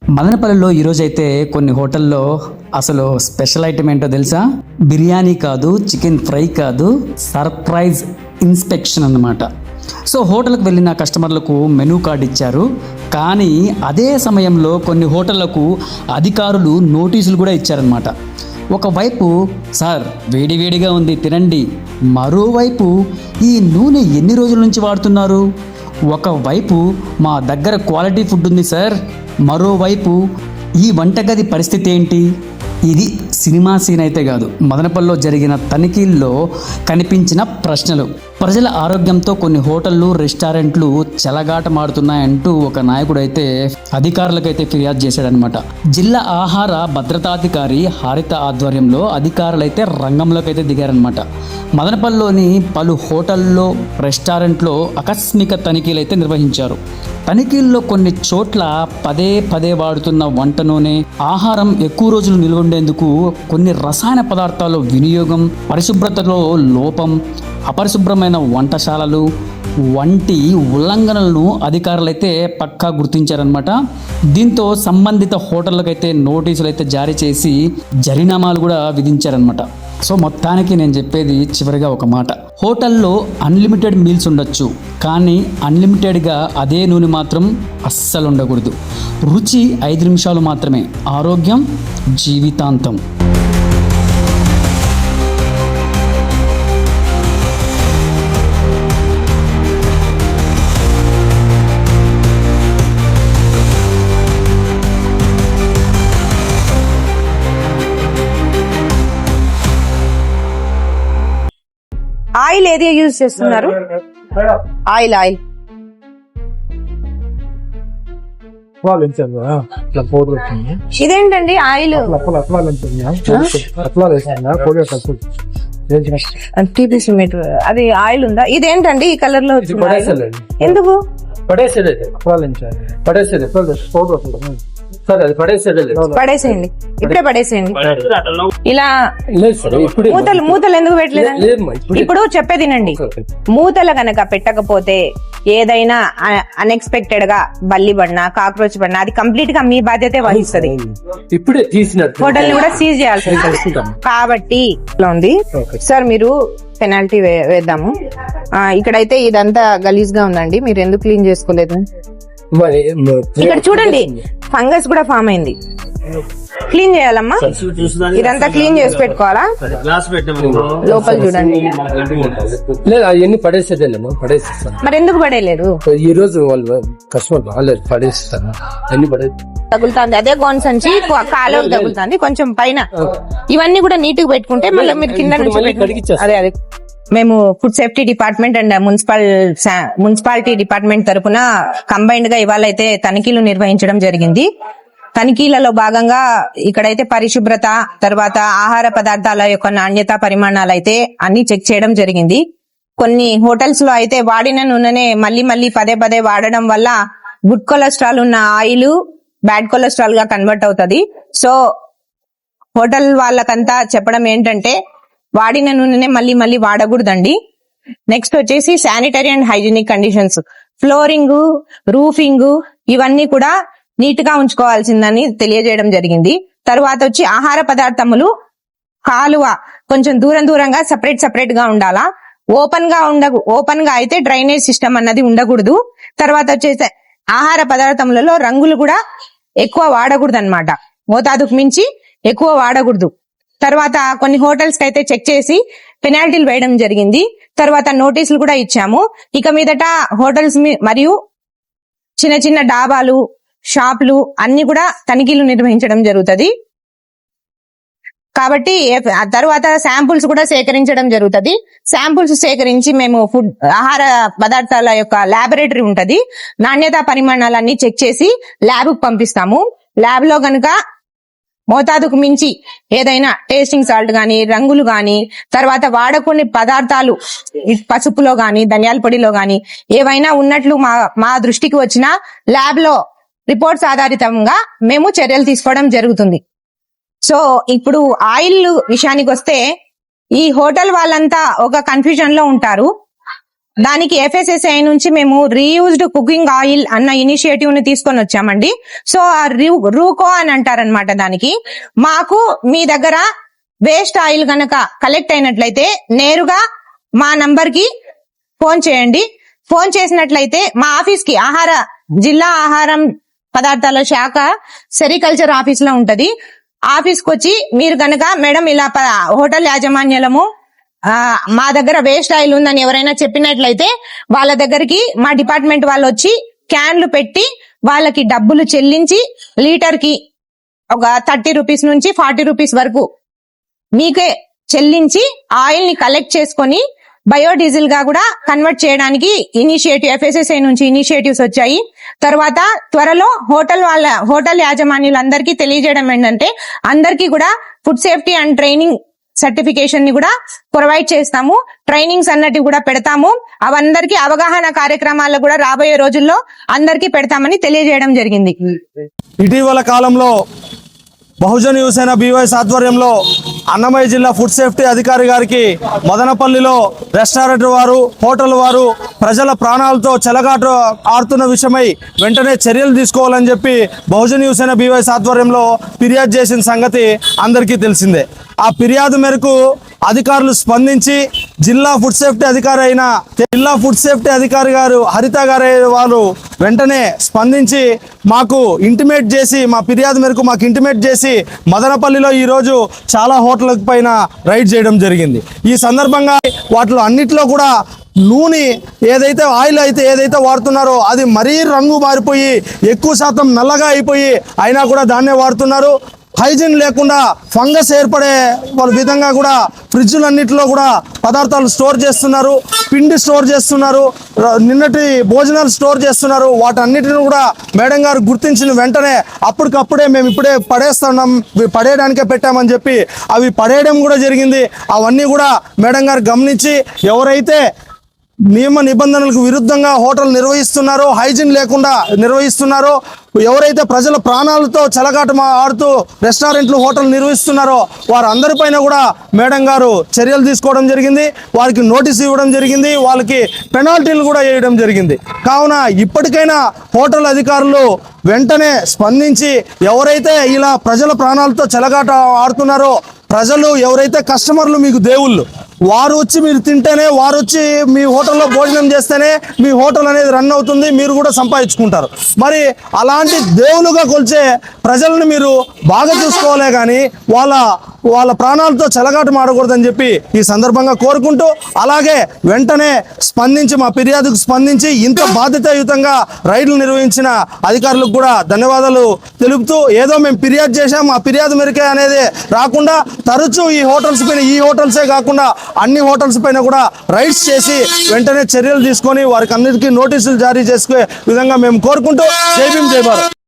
మదనపల్లిలో ఈరోజైతే కొన్ని హోటల్లో అసలు స్పెషల్ ఐటమ్ ఏంటో తెలుసా? బిర్యానీ కాదు, చికెన్ ఫ్రై కాదు, సర్ప్రైజ్ ఇన్స్పెక్షన్ అన్నమాట. సో హోటల్కి వెళ్ళిన కస్టమర్లకు మెనూ కార్డు ఇచ్చారు. కానీ అదే సమయంలో కొన్ని హోటళ్లకు అధికారులు నోటీసులు కూడా ఇచ్చారనమాట. ఒకవైపు సార్ వేడివేడిగా ఉంది తినండి, మరోవైపు ఈ నూనె ఎన్ని రోజుల నుంచి వాడుతున్నారు, ఒకవైపు మా దగ్గర క్వాలిటీ ఫుడ్ ఉంది సార్, మరోవైపు ఈ వంటగది పరిస్థితి ఏంటి? ఇది సినిమా సీన్ అయితే కాదు, మదనపల్లిలో జరిగిన తనిఖీల్లో కనిపించిన ప్రశ్నలు. ప్రజల ఆరోగ్యంతో కొన్ని హోటళ్ళు, రెస్టారెంట్లు చెలగాటమాడుతున్నాయంటూ ఒక నాయకుడు అయితే అధికారులకైతే ఫిర్యాదు చేశాడనమాట. జిల్లా ఆహార భద్రతాధికారి హారిత ఆధ్వర్యంలో అధికారులైతే రంగంలోకి అయితే దిగారనమాట. మదనపల్లిలోని పలు హోటల్లో, రెస్టారెంట్లో ఆకస్మిక తనిఖీలు అయితే నిర్వహించారు. తనిఖీల్లో కొన్ని చోట్ల పదే పదే వాడుతున్న వంట నూనె, ఆహారం ఎక్కువ రోజులు నిల్వండేందుకు కొన్ని రసాయన పదార్థాల వినియోగం, పరిశుభ్రతలో లోపం, అపరిశుభ్రమైన వంటశాలలు వంటి ఉల్లంఘనలను అధికారులైతే పక్కా గుర్తించారనమాట. దీంతో సంబంధిత హోటళ్ళకైతే నోటీసులు అయితే జారీ చేసి జరిమానాలు కూడా విధించారనమాట. సో మొత్తానికి నేను చెప్పేది చివరిగా ఒక మాట, హోటల్లో అన్లిమిటెడ్ మీల్స్ ఉండొచ్చు, కానీ అన్లిమిటెడ్గా అదే నూనె మాత్రం అస్సలు ఉండకూడదు. రుచి 5 నిమిషాలు మాత్రమే, ఆరోగ్యం జీవితాంతం. ఆయిల్ ఏది యూజ్ చేస్తున్నారు? ఆయిల్ ఇదేంటండి ఆయిల్? అది ఆయిల్ ఉందా? ఇదేంటండి ఈ కలర్ లో వచ్చింది? ఎందుకు పడేసేయండి? ఇప్పుడే పడేసేయండి. ఇలా మూతలు ఎందుకు పెట్టలేదండి? ఇప్పుడు చెప్పేదినండి, మూతలు గనక పెట్టకపోతే ఏదైనా అన్ఎక్స్పెక్టెడ్ గా బల్లి పడినా, కాక్రోచ్ పడినా అది కంప్లీట్ గా మీ బాధ్యతే వహిస్తుంది. ఇప్పుడే తీసినట్టు హోటల్ ని కూడా సీజ్ చేయాల్సి ఉంటుంది. కాబట్టి ఇలా ఉంది సార్, మీరు పెనాల్టీ వేద్దాము. ఇక్కడైతే ఇదంతా గలీజ్ గా ఉందండి, మీరు ఎందుకు క్లీన్ చేసుకోలేదు? ఇక్కడ చూడండి, ఫంగస్ కూడా ఫామ్ అయింది. క్లీన్ చేయాలమ్మా, ఇదంతా క్లీన్ చేసి పెట్టుకోవాలా? లోపల చూడండి. లేదు అవన్నీ పడేసేదేమో, పడేసేస్తాను. మరి ఎందుకు పడేయలేదు? ఈ రోజు వాళ్ళు కస్టమర్ బాగాలేదు, పడేస్తాను. అన్ని తగులుతుంది, అదే గోన్ సంచి కాలు తగులుతుంది కొంచెం పైన. ఇవన్నీ కూడా నీట్ గా పెట్టుకుంటే మళ్ళీ మీరు కింద నుంచి అదే మేము food safety department and municipality department తరఫున కంబైన్డ్ గా ఇవాళ అయితే తనిఖీలు నిర్వహించడం జరిగింది. తనిఖీలలో భాగంగా ఇక్కడైతే పరిశుభ్రత, తర్వాత ఆహార పదార్థాల యొక్క నాణ్యత, పరిమాణాలు అయితే అన్ని చెక్ చేయడం జరిగింది. కొన్ని హోటల్స్ లో అయితే వాడిన నూనెనే మళ్ళీ పదే పదే వాడడం వల్ల గుడ్ కొలెస్ట్రాల్ ఉన్న ఆయిల్ బ్యాడ్ కొలెస్ట్రాల్ గా కన్వర్ట్ అవుతుంది. సో హోటల్ వాళ్ళకంతా చెప్పడం ఏంటంటే వాడిన నూనెనే మళ్ళీ వాడకూడదండి. నెక్స్ట్ వచ్చేసి sanitary and hygienic conditions, flooring, roofing ఇవన్నీ కూడా నీట్ గా ఉంచుకోవాల్సిందని తెలియజేయడం జరిగింది. తర్వాత వచ్చి ఆహార పదార్థములు కాలువ కొంచెం దూరంగా సపరేట్ గా ఉండాలా. ఓపెన్ గా అయితే డ్రైనేజ్ సిస్టమ్ అన్నది ఉండకూడదు. తర్వాత వచ్చేసి ఆహార పదార్థములలో రంగులు కూడా ఎక్కువ వాడకూడదు అన్నమాట, మోతాదుకు మించి ఎక్కువ వాడకూడదు. తర్వాత కొన్ని హోటల్స్ కి అయితే చెక్ చేసి పెనాల్టీలు వేయడం జరిగింది. తర్వాత నోటీసులు కూడా ఇచ్చాము. ఇక మీదట హోటల్స్ మరియు చిన్న డాబాలు, షాపులు అన్ని కూడా తనిఖీలు నిర్వహించడం జరుగుతుంది. కాబట్టి తర్వాత శాంపుల్స్ కూడా సేకరించడం జరుగుతుంది. శాంపుల్స్ సేకరించి మేము ఆహార పదార్థాల యొక్క ల్యాబొరేటరీ ఉంటది, నాణ్యత పరిమాణాలన్నీ చెక్ చేసి ల్యాబ్ కు పంపిస్తాము. ల్యాబ్ లో గనక మోతాదుకు మించి ఏదైనా టేస్టింగ్ సాల్ట్ గాని, రంగులు గాని, తర్వాత వాడకొని పదార్థాలు పసుపులో గాని, ధనియాల పొడిలో గాని ఏవైనా ఉన్నట్లు మా దృష్టికి వచ్చిన ల్యాబ్ లో రిపోర్ట్స్ ఆధారితంగా మేము చర్యలు తీసుకోవడం జరుగుతుంది. సో ఇప్పుడు ఆయిల్ విషయానికి వస్తే ఈ హోటల్ వాళ్ళంతా ఒక కన్ఫ్యూజన్ లో ఉంటారు. దానికి FSSAI నుంచి మేము రీయూజ్డ్ కుకింగ్ ఆయిల్ అన్న ఇనిషియేటివ్ ని తీసుకొని వచ్చామండి. సో ఆ రూకో అని అంటారనమాట. దానికి మాకు మీ దగ్గర వేస్ట్ ఆయిల్ గనక కలెక్ట్ అయినట్లయితే నేరుగా మా నంబర్ కి ఫోన్ చేయండి. ఫోన్ చేసినట్లయితే మా ఆఫీస్ కి జిల్లా ఆహారం పదార్థాల శాఖ సెరికల్చర్ ఆఫీస్ లో ఉంటది. ఆఫీస్ కి వచ్చి మీరు గనక మేడం ఇలా హోటల్ యాజమాన్యాలము మా దగ్గర వేస్ట్ ఆయిల్ ఉందని ఎవరైనా చెప్పినట్లయితే వాళ్ళ దగ్గరికి మా డిపార్ట్మెంట్ వాళ్ళు వచ్చి క్యాన్లు పెట్టి వాళ్ళకి డబ్బులు చెల్లించి లీటర్ కి ఒక 30 రూపీస్ నుంచి 40 రూపీస్ వరకు మీకే చెల్లించి ఆయిల్ ని కలెక్ట్ చేసుకొని బయోడీజిల్ గా కూడా కన్వర్ట్ చేయడానికి FSSAI నుంచి ఇనిషియేటివ్స్ వచ్చాయి. తర్వాత త్వరలో హోటల్ యాజమాన్యులందరికీ తెలియజేయడం ఏంటంటే అందరికీ కూడా food safety and training certification ని కూడా ప్రొవైడ్ చేస్తాము. ట్రైనింగ్స్ అన్నట్టు కూడా పెడతాము. అవందరికీ అవగాహన కార్యక్రమాల్లో కూడా రాబోయే రోజుల్లో అందరికీ పెడతామని తెలియజేయడం జరిగింది. ఇటీవల కాలంలో బహుజన్ యువసేన BYS ఆధ్వర్యంలో అన్నమయ్య జిల్లా ఫుడ్ సేఫ్టీ అధికారి గారికి మదనపల్లిలో రెస్టారెంట్ వారు, హోటల్ వారు ప్రజల ప్రాణాలతో చెలగాట ఆడుతున్న విషయమై వెంటనే చర్యలు తీసుకోవాలని చెప్పి బహుజన్ యువసేన BYS ఆధ్వర్యంలో ఫిర్యాదు చేసిన సంగతి అందరికీ తెలిసిందే. ఆ ఫిర్యాదు మేరకు అధికారులు స్పందించి జిల్లా ఫుడ్ సేఫ్టీ అధికారి గారు హరిత గారు వాళ్ళు వెంటనే స్పందించి మాకు ఇంటిమేట్ చేసి మా ఫిర్యాదు మేరకు మాకు ఇంటిమేట్ చేసి మదనపల్లిలో ఈరోజు చాలా హోటళ్ళ పైన రైడ్ చేయడం జరిగింది. ఈ సందర్భంగా వాటిలో అన్నిట్లో కూడా నూనె ఆయిల్ ఏదైతే వాడుతున్నారో అది మరీ రంగు మారిపోయి ఎక్కువ శాతం నల్లగా అయిపోయి అయినా కూడా దాన్నే వాడుతున్నారు. హైజీన్ లేకుండా ఫంగస్ ఏర్పడే విధంగా కూడా ఫ్రిడ్జ్లన్నింటిలో కూడా పదార్థాలు స్టోర్ చేస్తున్నారు, పిండి స్టోర్ చేస్తున్నారు, నిన్నటి భోజనాలు స్టోర్ చేస్తున్నారు. వాటన్నిటిని కూడా మేడం గారు గుర్తించిన వెంటనే అప్పటికప్పుడే మేము ఇప్పుడే పడేయడానికే పెట్టామని చెప్పి అవి పడేయడం కూడా జరిగింది. అవన్నీ కూడా మేడం గారు గమనించి ఎవరైతే నియమ నిబంధనలకు విరుద్ధంగా హోటల్ నిర్వహిస్తున్నారో, హైజీన్ లేకుండా నిర్వహిస్తున్నారో, ఎవరైతే ప్రజల ప్రాణాలతో చెలగాట ఆడుతూ రెస్టారెంట్లు, హోటల్ నిర్వహిస్తున్నారో వారందరిపైన కూడా మేడం గారు చర్యలు తీసుకోవడం జరిగింది. వారికి నోటీస్ ఇవ్వడం జరిగింది. వాళ్ళకి పెనాల్టీలు కూడా వేయడం జరిగింది. కావున ఇప్పటికైనా హోటల్ అధికారులు వెంటనే స్పందించి ఎవరైతే ఇలా ప్రజల ప్రాణాలతో చెలగాట ఆడుతున్నారో, ప్రజలు ఎవరైతే కస్టమర్లు మీకు దేవుళ్ళు, వారు వచ్చి మీరు తింటేనే, వారు వచ్చి మీ హోటల్లో భోజనం చేస్తేనే మీ హోటల్ అనేది రన్ అవుతుంది, మీరు కూడా సంపాదించుకుంటారు. మరి అలాంటి దేవులుగా కొలిచే ప్రజలను మీరు బాగా చూసుకోవాలే కానీ వాళ్ళ ప్రాణాలతో చెలగాట మాడకూడదని చెప్పి ఈ సందర్భంగా కోరుకుంటూ, అలాగే వెంటనే స్పందించి మా ఫిర్యాదుకు స్పందించి ఇంత బాధ్యతాయుతంగా రైడ్లు నిర్వహించిన అధికారులకు కూడా ధన్యవాదాలు తెలుపుతూ, ఏదో మేము ఫిర్యాదు చేశాం ఆ ఫిర్యాదు మేరకే అనేది రాకుండా తరచూ ఈ హోటల్సే కాకుండా అన్ని హోటల్స్ పైన కూడా రైడ్స్ చేసి వెంటనే చర్యలు తీసుకొని వారికి అన్నిటికీ నోటీసులు జారీ చేసుకునే విధంగా మేము కోరుకుంటూ జై భీమ్ జై భారత్.